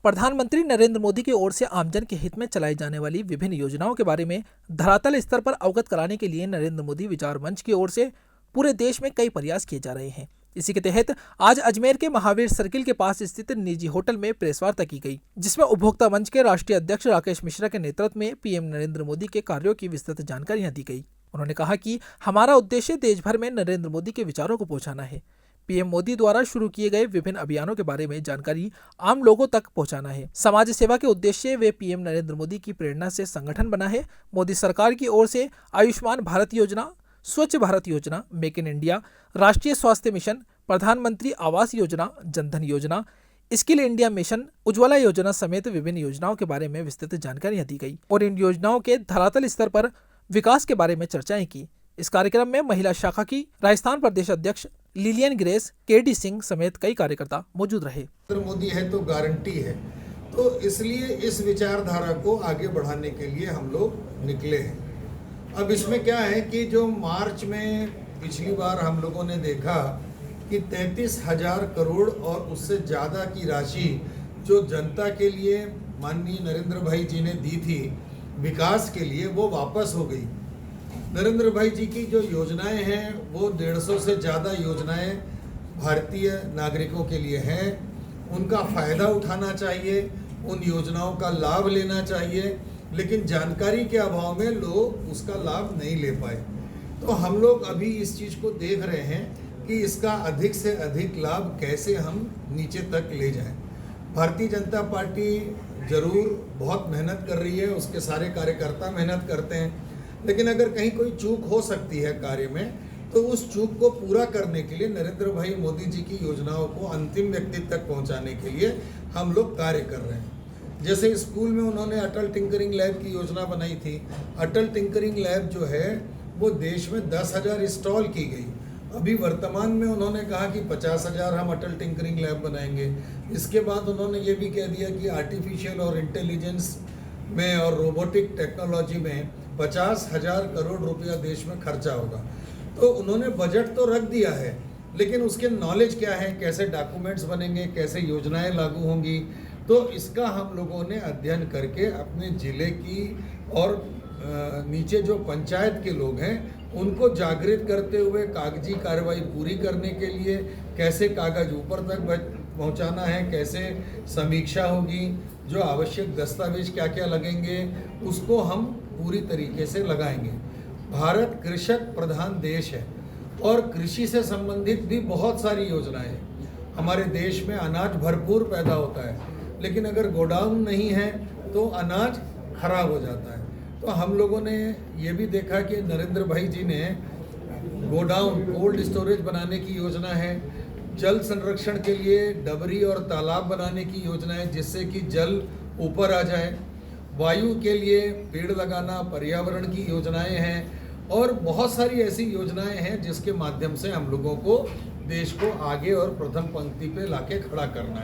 प्रधानमंत्री नरेंद्र मोदी की ओर से आमजन के हित में चलाई जाने वाली विभिन्न योजनाओं के बारे में धरातल स्तर पर अवगत कराने के लिए नरेंद्र मोदी विचार मंच की ओर से पूरे देश में कई प्रयास किए जा रहे हैं। इसी के तहत आज अजमेर के महावीर सर्किल के पास स्थित निजी होटल में प्रेस वार्ता की गई, जिसमें उपभोक्ता मंच के राष्ट्रीय अध्यक्ष राकेश मिश्रा के नेतृत्व में पीएम नरेंद्र मोदी के कार्यों की विस्तृत जानकारियां दी गई। उन्होंने कहा कि हमारा उद्देश्य देश भर में नरेंद्र मोदी के विचारों को पहुंचाना है। पीएम मोदी द्वारा शुरू किए गए विभिन्न अभियानों के बारे में जानकारी आम लोगों तक पहुंचाना है। समाज सेवा के उद्देश्य वे पीएम नरेंद्र मोदी की प्रेरणा से संगठन बना है। मोदी सरकार की ओर से आयुष्मान भारत योजना, स्वच्छ भारत योजना, मेक इन इंडिया, राष्ट्रीय स्वास्थ्य मिशन, प्रधानमंत्री आवास योजना, जनधन योजना, स्किल इंडिया मिशन, उज्ज्वला योजना समेत विभिन्न योजनाओं के बारे में विस्तृत जानकारियां दी गई और इन योजनाओं के धरातल स्तर पर विकास के बारे में चर्चाएं की। इस कार्यक्रम में महिला शाखा की राजस्थान प्रदेश अध्यक्ष लिलियन ग्रेस, केडी सिंह समेत कई कार्यकर्ता मौजूद रहे। नरेंद्र मोदी है तो गारंटी है, तो इसलिए इस विचारधारा को आगे बढ़ाने के लिए हम लोग निकले हैं। अब इसमें क्या है कि जो मार्च में पिछली बार हम लोगों ने देखा कि 33,000 करोड़ और उससे ज़्यादा की राशि जो जनता के लिए माननीय नरेंद्र भाई जी ने दी थी विकास के लिए, वो वापस हो गई। नरेंद्र भाई जी की जो योजनाएं हैं वो 150 से ज़्यादा योजनाएं भारतीय नागरिकों के लिए हैं। उनका फ़ायदा उठाना चाहिए, उन योजनाओं का लाभ लेना चाहिए, लेकिन जानकारी के अभाव में लोग उसका लाभ नहीं ले पाए। तो हम लोग अभी इस चीज़ को देख रहे हैं कि इसका अधिक से अधिक लाभ कैसे हम नीचे तक ले जाएं। भारतीय जनता पार्टी ज़रूर बहुत मेहनत कर रही है, उसके सारे कार्यकर्ता मेहनत करते हैं, लेकिन अगर कहीं कोई चूक हो सकती है कार्य में, तो उस चूक को पूरा करने के लिए नरेंद्र भाई मोदी जी की योजनाओं को अंतिम व्यक्ति तक पहुंचाने के लिए हम लोग कार्य कर रहे हैं। जैसे स्कूल में उन्होंने अटल टिंकरिंग लैब की योजना बनाई थी। अटल टिंकरिंग लैब जो है वो देश में 10,000 इंस्टॉल की गई। अभी वर्तमान में उन्होंने कहा कि 50,000 हम अटल टिंकरिंग लैब बनाएंगे। इसके बाद उन्होंने ये भी कह दिया कि आर्टिफिशियल और इंटेलिजेंस में और रोबोटिक टेक्नोलॉजी में 50,000 करोड़ रुपया देश में खर्चा होगा। तो उन्होंने बजट तो रख दिया है, लेकिन उसके नॉलेज क्या है, कैसे डॉक्यूमेंट्स बनेंगे, कैसे योजनाएं लागू होंगी, तो इसका हम लोगों ने अध्ययन करके अपने ज़िले की और नीचे जो पंचायत के लोग हैं उनको जागृत करते हुए कागजी कार्रवाई पूरी करने के लिए कैसे कागज ऊपर तक पहुंचाना है, कैसे समीक्षा होगी, जो आवश्यक दस्तावेज क्या क्या लगेंगे, उसको हम पूरी तरीके से लगाएंगे। भारत कृषक प्रधान देश है और कृषि से संबंधित भी बहुत सारी योजनाएं हैं। हमारे देश में अनाज भरपूर पैदा होता है, लेकिन अगर गोडाउन नहीं है तो अनाज खराब हो जाता है। तो हम लोगों ने ये भी देखा कि नरेंद्र भाई जी ने गोडाउन, कोल्ड स्टोरेज बनाने की योजना है। जल संरक्षण के लिए डबरी और तालाब बनाने की योजना है, जिससे कि जल ऊपर आ जाए। वायु के लिए पेड़ लगाना, पर्यावरण की योजनाएं हैं और बहुत सारी ऐसी योजनाएं हैं जिसके माध्यम से हम लोगों को देश को आगे और प्रथम पंक्ति पे लाके खड़ा करना है।